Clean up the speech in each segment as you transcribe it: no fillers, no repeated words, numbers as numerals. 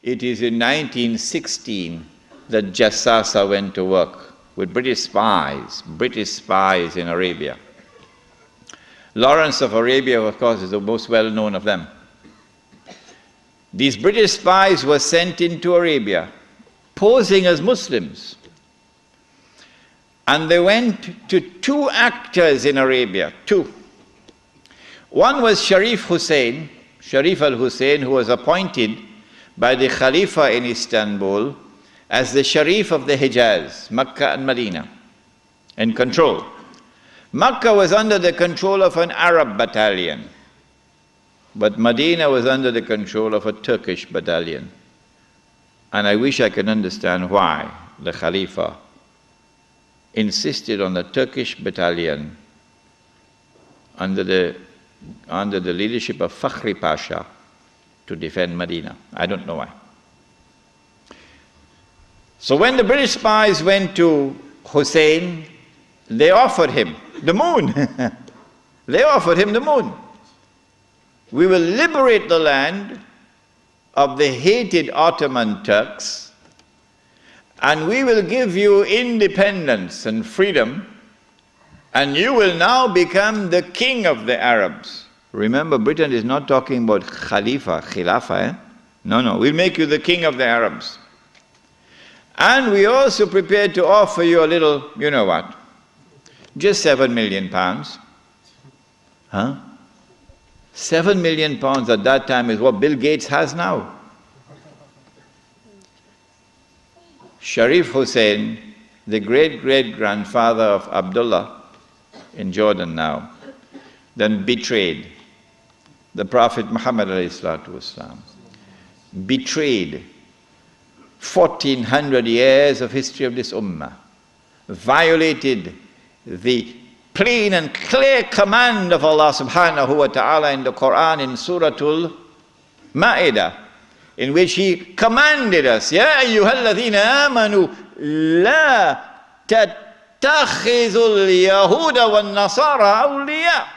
it is in 1916 that Jassasa went to work with British spies in Arabia. Lawrence of Arabia, of course, is the most well-known of them. These British spies were sent into Arabia, posing as Muslims. And they went to two actors in Arabia, two. One was Sharif al-Hussein, who was appointed by the Khalifa in Istanbul as the Sharif of the Hijaz, Makkah and Medina, in control. Makkah was under the control of an Arab battalion, but Medina was under the control of a Turkish battalion. And I wish I could understand why the Khalifa insisted on the Turkish battalion under the leadership of Fakhri Pasha to defend Medina. I don't know why. So when the British spies went to Hussein, they offered him the moon. They offered him the moon. We will liberate the land of the hated Ottoman Turks, and we will give you independence and freedom, and you will now become the king of the Arabs. Remember, Britain is not talking about Khilafah. No, we'll make you the king of the Arabs. And we also prepared to offer you a little, you know what, just £7 million. Huh? £7 million at that time is what Bill Gates has now. Sharif Hussein, the great-great-grandfather of Abdullah in Jordan now, then betrayed the Prophet Muhammad ﷺ, betrayed 1400 years of history of this ummah, violated the plain and clear command of Allah subhanahu wa ta'ala in the Quran in Suratul Ma'idah, in which He commanded us, Ya ayyuhalladhina amanu la tattakhizul yahuda wal nasara awliya.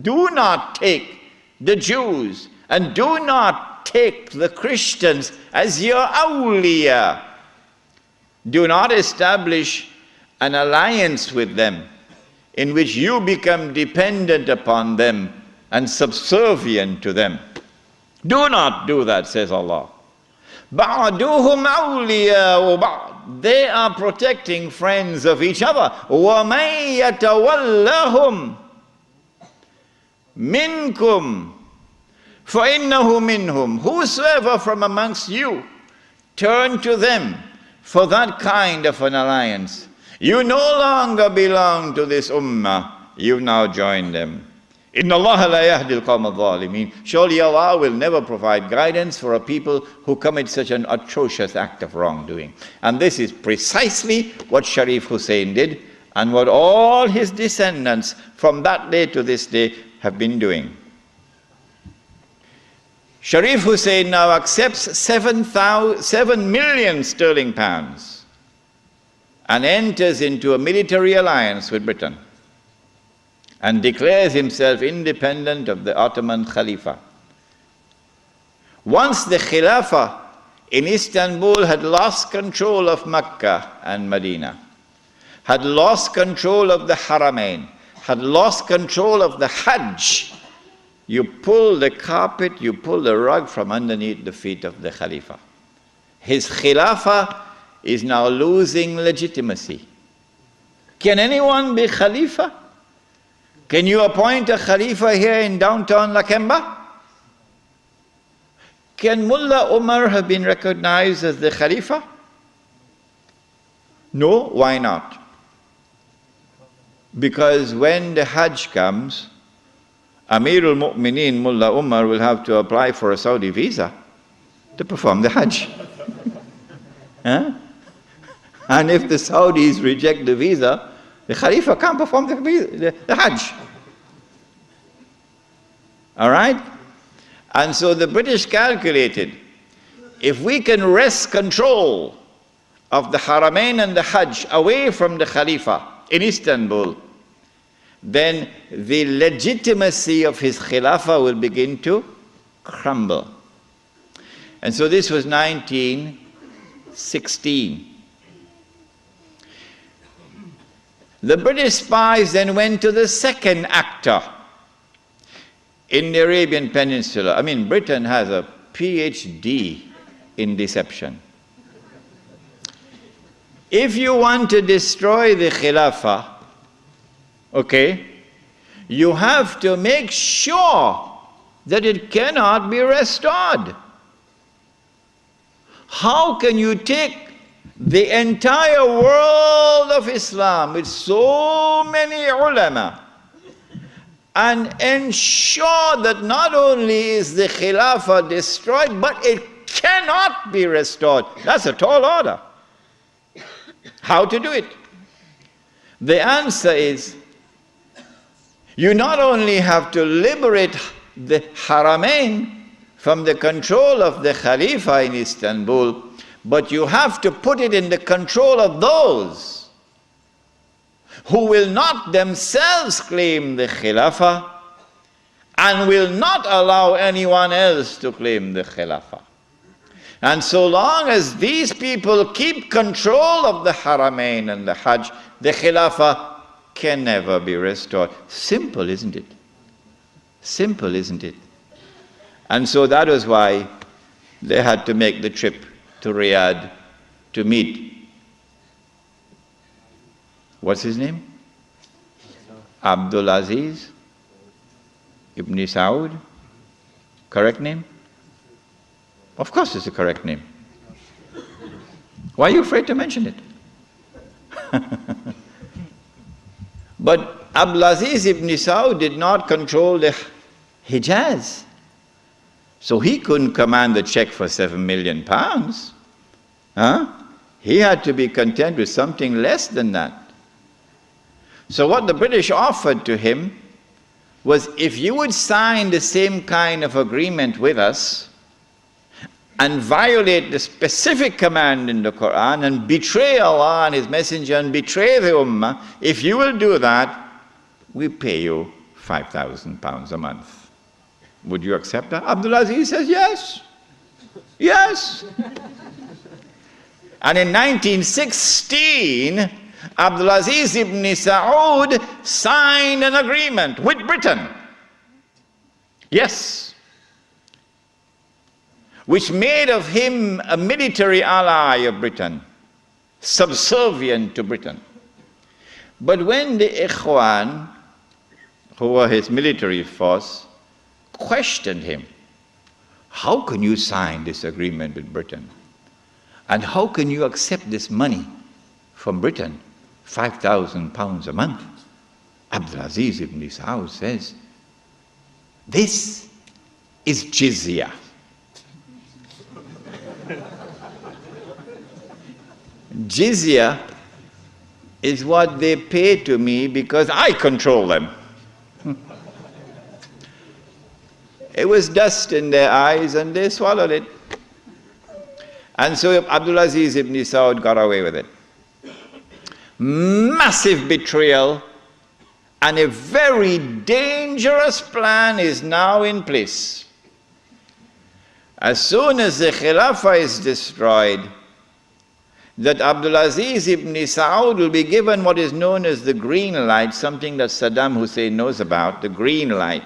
Do not take the Jews and do not take the Christians as your awliya. Do not establish an alliance with them in which you become dependent upon them and subservient to them. Do not do that, says Allah. بَعْدُهُمْ أَوْلِيَاءُ بَعْضٍ. They are protecting friends of each other. وَمَنْ يَتَوَلَّهُمْ مِنْكُمْ فَإِنَّهُ مِنْهُمْ. Whosoever from amongst you turn to them for that kind of an alliance, you no longer belong to this ummah, you've now joined them. إِنَّ اللَّهَ لَا يَهْدِي الْقَوْمَ الظَّالِمِينَ. Surely Allah will never provide guidance for a people who commit such an atrocious act of wrongdoing. And this is precisely what Sharif Hussein did, and what all his descendants from that day to this day have been doing. Sharif Hussein now accepts 7 million sterling pounds and enters into a military alliance with Britain and declares himself independent of the Ottoman Khalifa. Once the Khilafah in Istanbul had lost control of Mecca and Medina, had lost control of the Haramain, had lost control of the Hajj, you pull the carpet, you pull the rug from underneath the feet of the Khalifa. His Khilafah is now losing legitimacy. Can anyone be Khalifa? Can you appoint a Khalifa here in downtown Lakemba? Can Mullah Umar have been recognized as the Khalifa? No, why not? Because when the Hajj comes, Amirul Mu'mineen Mullah Umar will have to apply for a Saudi visa to perform the Hajj. Huh? And if the Saudis reject the visa, the Khalifa can't perform the Hajj. All right? And so the British calculated, if we can wrest control of the Haramain and the Hajj away from the Khalifa in Istanbul, then the legitimacy of his Khilafah will begin to crumble. And so this was 1916. The British spies then went to the second actor in the Arabian Peninsula. I mean, Britain has a PhD in deception. If you want to destroy the Khilafah, okay, you have to make sure that it cannot be restored. How can you take the entire world of Islam with so many ulama and ensure that not only is the Khilafah destroyed, but it cannot be restored? That's a tall order. How to do it? The answer is, you not only have to liberate the Haramain from the control of the Khalifa in Istanbul, but you have to put it in the control of those who will not themselves claim the Khilafah and will not allow anyone else to claim the Khilafah. And so long as these people keep control of the Haramain and the Hajj, the Khilafah can never be restored. Simple, isn't it? Simple, isn't it? And so that was why they had to make the trip to Riyadh to meet, what's his name? Abdul Aziz Ibn Saud. Correct name? Of course it's the correct name. Why are you afraid to mention it? But Abdulaziz ibn Saud did not control the Hijaz. So he couldn't command the check for £7 million. He had to be content with something less than that. So what the British offered to him was, if you would sign the same kind of agreement with us and violate the specific command in the Quran and betray Allah and His Messenger and betray the Ummah, if you will do that, we pay you £5,000 a month. Would you accept that? Abdulaziz says, yes. Yes. And in 1916, Abdulaziz ibn Saud signed an agreement with Britain. Yes. Which made of him a military ally of Britain, subservient to Britain. But when the Ikhwan, who were his military force, questioned him, how can you sign this agreement with Britain? And how can you accept this money from Britain, £5,000 a month? Abdulaziz ibn Saud says, this is jizya. Jizya is what they pay to me because I control them. It was dust in their eyes and they swallowed it. And so Abdulaziz ibn Saud got away with it. Massive betrayal, and a very dangerous plan is now in place. As soon as the Khilafah is destroyed, that Abdulaziz ibn Saud will be given what is known as the green light, something that Saddam Hussein knows about, the green light.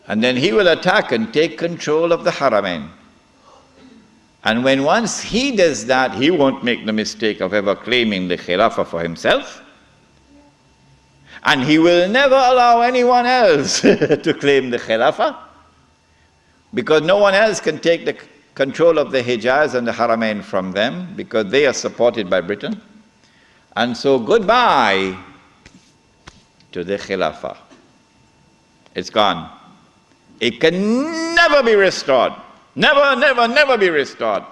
And then he will attack and take control of the Haramain. And when once he does that, he won't make the mistake of ever claiming the Khilafah for himself. And he will never allow anyone else to claim the Khilafah, because no one else can take the control of the Hijaz and the Haramain from them, because they are supported by Britain. And so goodbye to the Khilafah. It's gone. It can never be restored. Never, never, never be restored.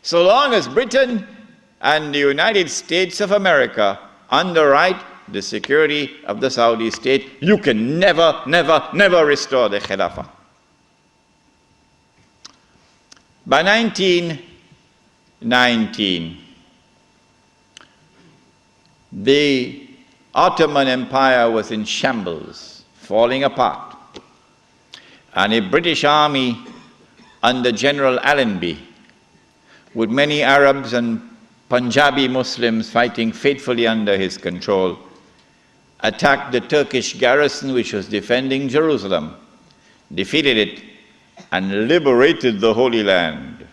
So long as Britain and the United States of America underwrite the security of the Saudi state, you can never, never, never restore the Khilafah. By 1919, the Ottoman Empire was in shambles, falling apart. And a British army under General Allenby, with many Arabs and Punjabi Muslims fighting faithfully under his control, attacked the Turkish garrison which was defending Jerusalem, defeated it, and liberated the Holy Land.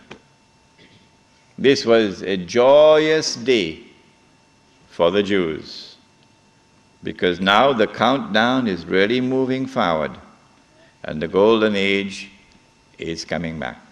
This was a joyous day for the Jews, because now the countdown is really moving forward, and the golden age is coming back.